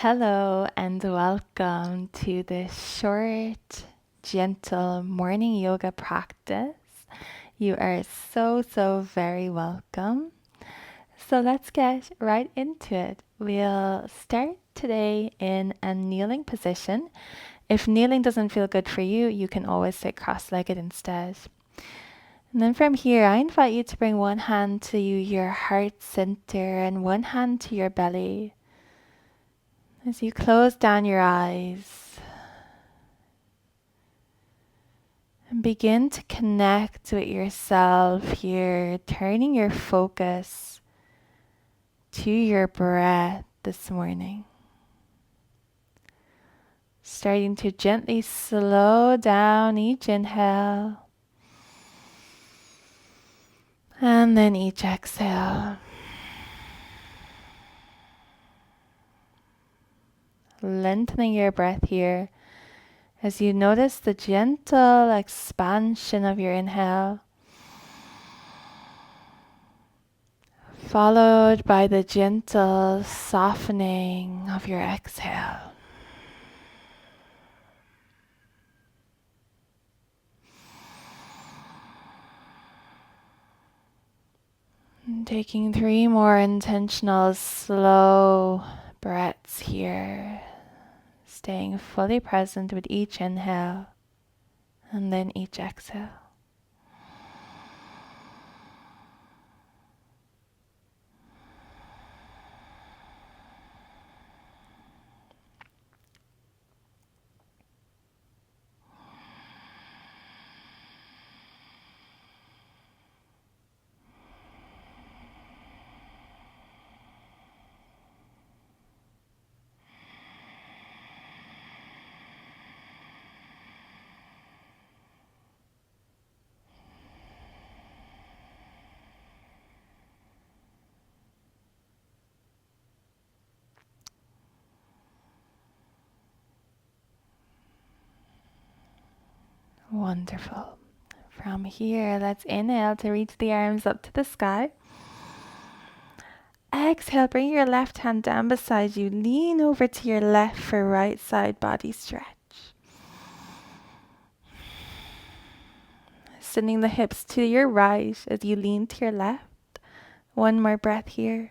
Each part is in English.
Hello and welcome to this short, gentle morning yoga practice. You are so very welcome. So let's get right into it. We'll start today in a kneeling position. If kneeling doesn't feel good for you, you can always sit cross-legged instead. And then from here, I invite you to bring one hand to your heart center and one hand to your belly. As you close down your eyes and begin to connect with yourself here, turning your focus to your breath this morning. Starting to gently slow down each inhale and then each exhale. Lengthening your breath here as you notice the gentle expansion of your inhale, followed by the gentle softening of your exhale. And taking 3 more intentional slow breaths here, staying fully present with each inhale and then each exhale. Wonderful. From here, let's inhale to reach the arms up to the sky. Exhale, bring your left hand down beside you. Lean over to your left for right side body stretch. Sending the hips to your right as you lean to your left. One more breath here.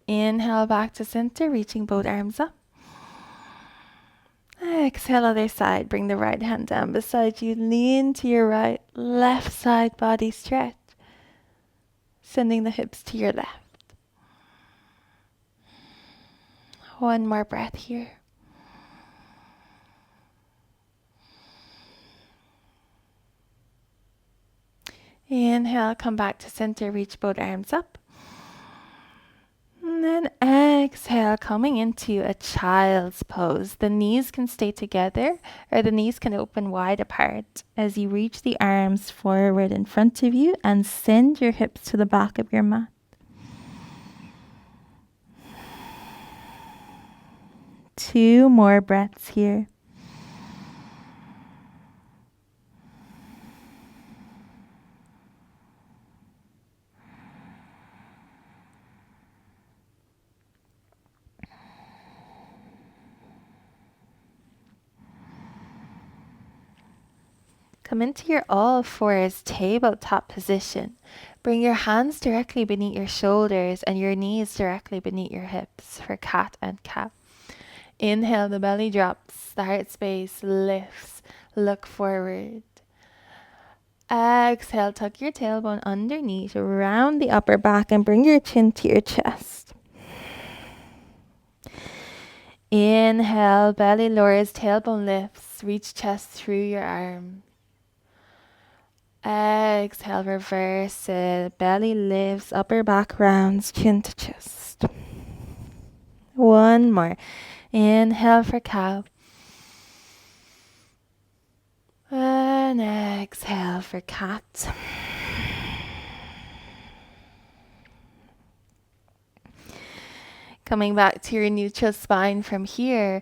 Inhale back to center, reaching both arms up. Exhale, other side. Bring the right hand down beside you. Lean to your right, left side body stretch. Sending the hips to your left. One more breath here. Inhale, come back to center, reach both arms up. And then exhale, coming into a child's pose. The knees can stay together or the knees can open wide apart as you reach the arms forward in front of you and send your hips to the back of your mat. 2 more breaths here. Come into your all fours tabletop position. Bring your hands directly beneath your shoulders and your knees directly beneath your hips for cat and cow. Inhale, the belly drops, the heart space lifts, look forward. Exhale, tuck your tailbone underneath, round the upper back and bring your chin to your chest. Inhale, belly lowers, tailbone lifts, reach chest through your arms. Exhale, reverse it. Belly lifts, upper back rounds, chin to chest. One more. Inhale for cow. And exhale for cat. Coming back to your neutral spine from here,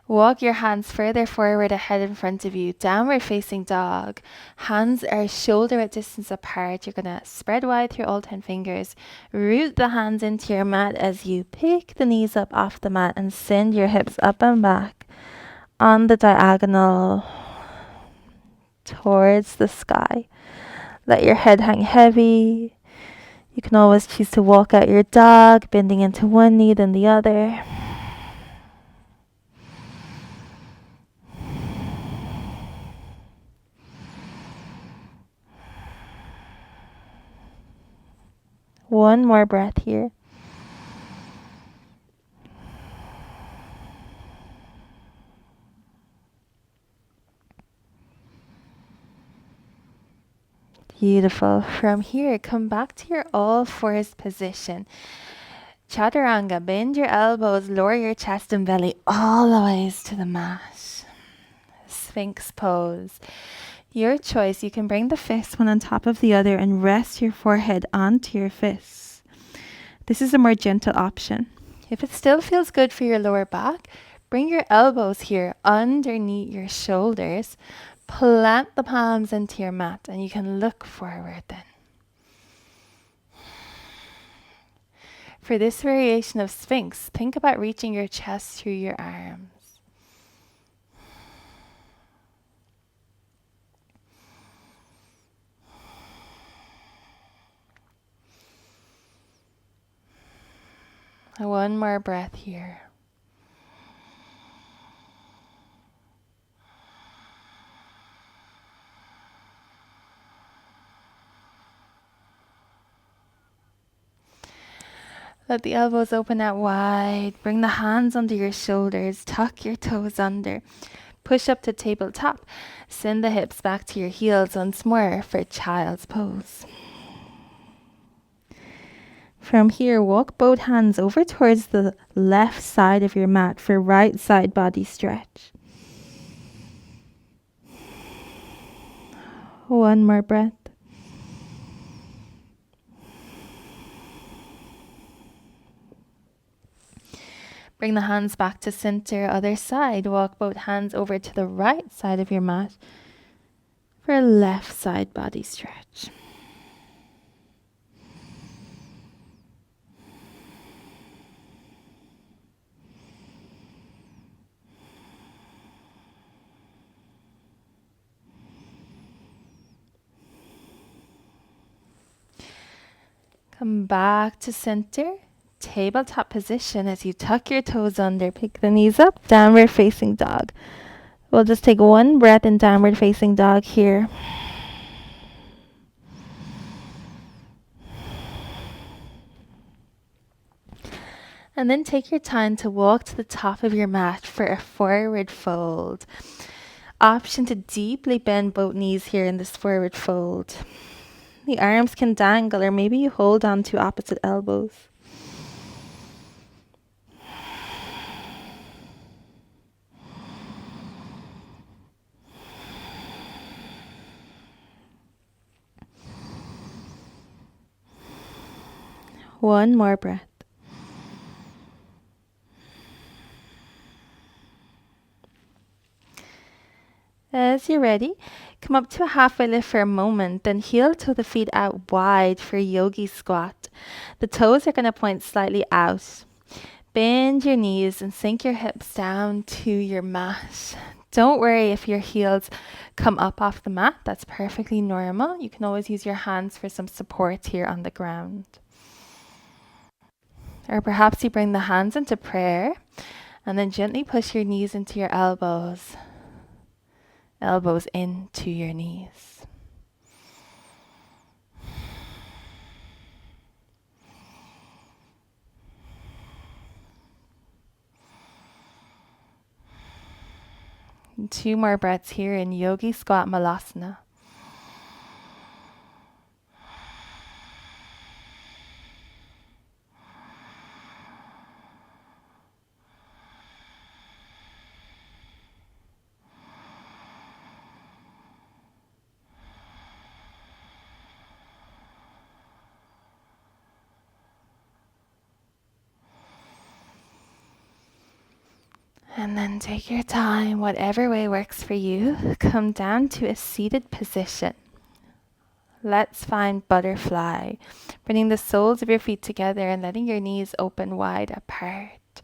walk your hands further forward ahead in front of you, downward facing dog. Hands are shoulder width distance apart. You're going to spread wide through all 10 fingers. Root the hands into your mat as you pick the knees up off the mat and send your hips up and back on the diagonal towards the sky. Let your head hang heavy. You can always choose to walk out your dog, bending into one knee then the other. One more breath here. Beautiful. From here, come back to your all fours position. Chaturanga, bend your elbows, lower your chest and belly all the ways to the mat. Sphinx pose. Your choice. You can bring the fists one on top of the other and rest your forehead onto your fists. This is a more gentle option. If it still feels good for your lower back, bring your elbows here underneath your shoulders. Plant the palms into your mat and you can look forward then. For this variation of Sphinx, think about reaching your chest through your arms. One more breath here. Let the elbows open out wide. Bring the hands under your shoulders. Tuck your toes under. Push up to tabletop. Send the hips back to your heels once more for child's pose. From here, walk both hands over towards the left side of your mat for right side body stretch. One more breath. Bring the hands back to center, other side. Walk both hands over to the right side of your mat for a left side body stretch. Come back to center. Tabletop position as you tuck your toes under, pick the knees up, downward facing dog. We'll just take one breath in downward facing dog here. And then take your time to walk to the top of your mat for a forward fold. Option to deeply bend both knees here in this forward fold. The arms can dangle or maybe you hold on to opposite elbows. One more breath. As you're ready, come up to a halfway lift for a moment, then heel toe the feet out wide for yogi squat. The toes are going to point slightly out. Bend your knees and sink your hips down to your mat. Don't worry if your heels come up off the mat. That's perfectly normal. You can always use your hands for some support here on the ground. Or perhaps you bring the hands into prayer and then gently push your knees into your elbows. Elbows into your knees. And 2 more breaths here in Yogi Squat Malasana. And then take your time, whatever way works for you. Come down to a seated position. Let's find butterfly, bringing the soles of your feet together and letting your knees open wide apart.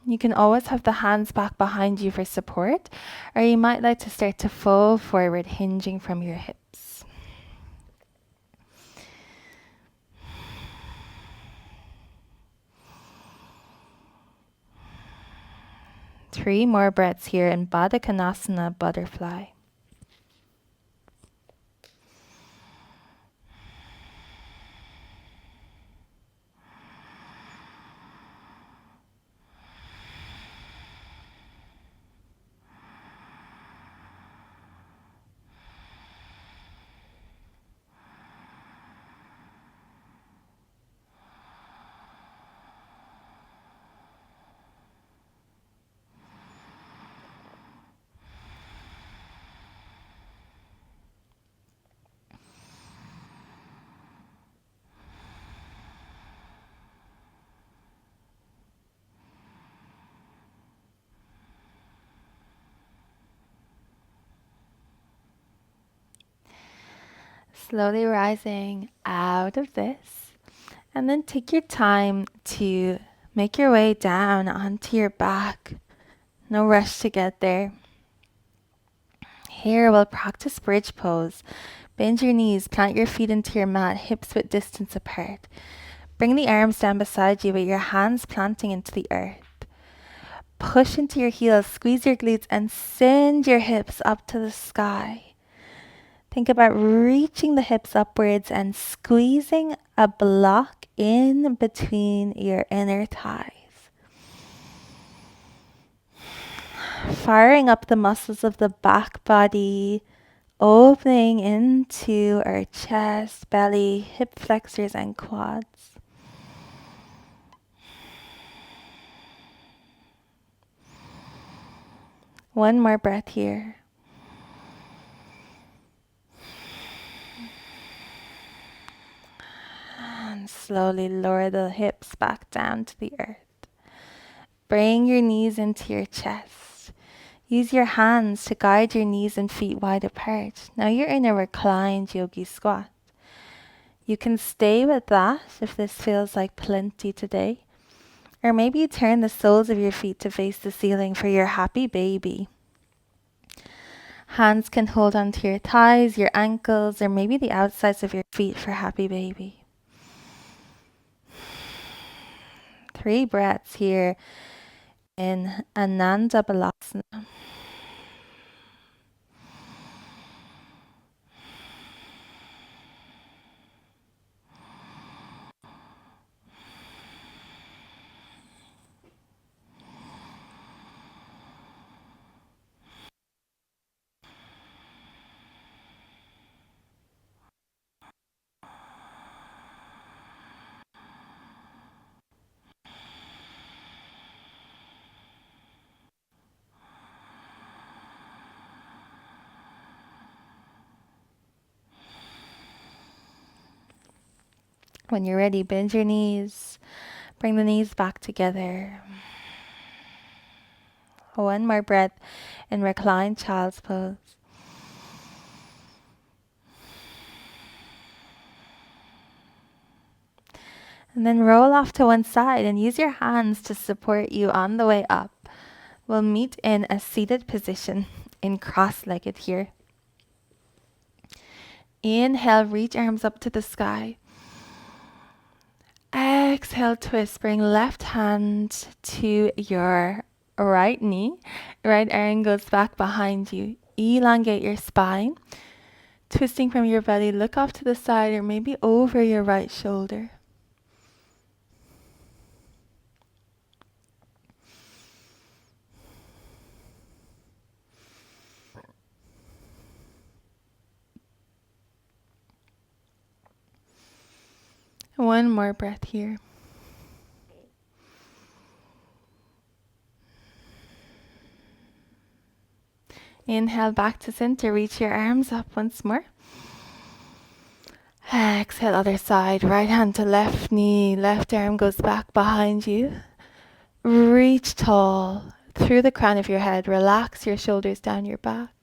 You can always have the hands back behind you for support, or you might like to start to fold forward, hinging from your hips. Three more breaths here in Baddha Konasana, butterfly. Slowly rising out of this, and then take your time to make your way down onto your back. No rush to get there. Here we'll practice bridge pose. Bend your knees, plant your feet into your mat, hips width distance apart. Bring the arms down beside you with your hands planting into the earth. Push into your heels, squeeze your glutes, and send your hips up to the sky. Think about reaching the hips upwards and squeezing a block in between your inner thighs. Firing up the muscles of the back body, opening into our chest, belly, hip flexors, and quads. One more breath here. And slowly lower the hips back down to the earth. Bring your knees into your chest. Use your hands to guide your knees and feet wide apart. Now you're in a reclined yogi squat. You can stay with that if this feels like plenty today. Or maybe you turn the soles of your feet to face the ceiling for your happy baby. Hands can hold onto your thighs, your ankles, or maybe the outsides of your feet for happy baby. 3 breaths here in Ananda Balasana. When you're ready, bend your knees. Bring the knees back together. One more breath in reclined child's pose. And then roll off to one side and use your hands to support you on the way up. We'll meet in a seated position in cross-legged here. Inhale, reach arms up to the sky. Exhale, twist. Bring left hand to your right knee. Right arm goes back behind you. Elongate your spine. Twisting from your belly, look off to the side or maybe over your right shoulder. One more breath here. Inhale back to center. Reach your arms up once more. Exhale, other side. Right hand to left knee. Left arm goes back behind you. Reach tall. through the crown of your head. Relax your shoulders down your back.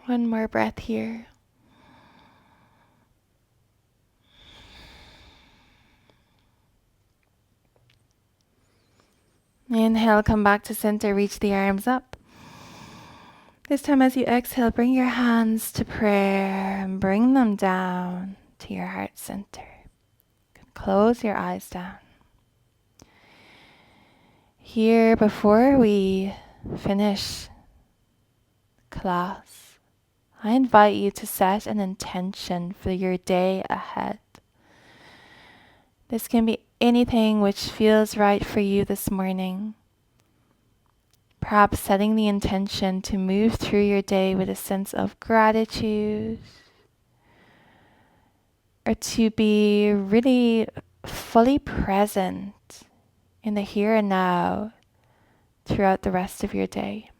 One more breath here. Inhale, come back to center, reach the arms up. This time as you exhale, bring your hands to prayer and bring them down to your heart center. Close your eyes down. Here, before we finish class, I invite you to set an intention for your day ahead. This can be anything which feels right for you this morning. Perhaps setting the intention to move through your day with a sense of gratitude, or to be really fully present in the here and now throughout the rest of your day.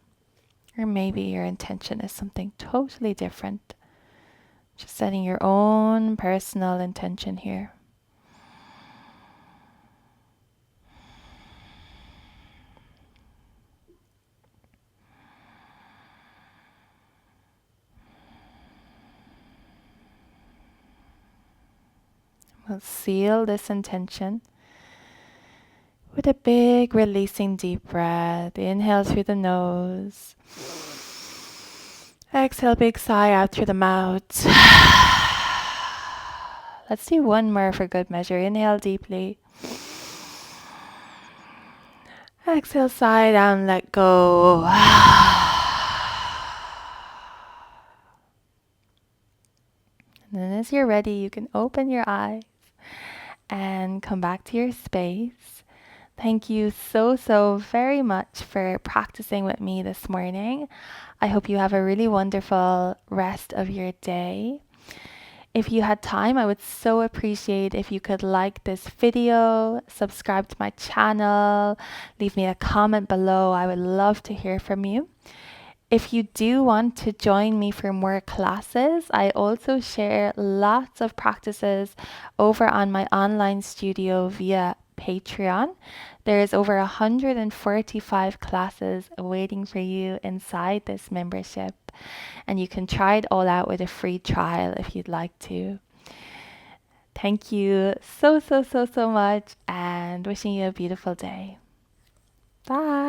Or maybe your intention is something totally different. Just setting your own personal intention here. We'll seal this intention with a big releasing deep breath. Inhale through the nose. Exhale, big sigh out through the mouth. Let's do one more for good measure. Inhale deeply. Exhale, sigh down, let go. And then as you're ready, you can open your eyes and come back to your space. Thank you so very much for practicing with me this morning. I hope you have a really wonderful rest of your day. If you had time, I would so appreciate if you could like this video, subscribe to my channel, leave me a comment below. I would love to hear from you. If you do want to join me for more classes, I also share lots of practices over on my online studio via Patreon. There's over 145 classes waiting for you inside this membership, and you can try it all out with a free trial if you'd like to. Thank you so much, and wishing you a beautiful day. Bye.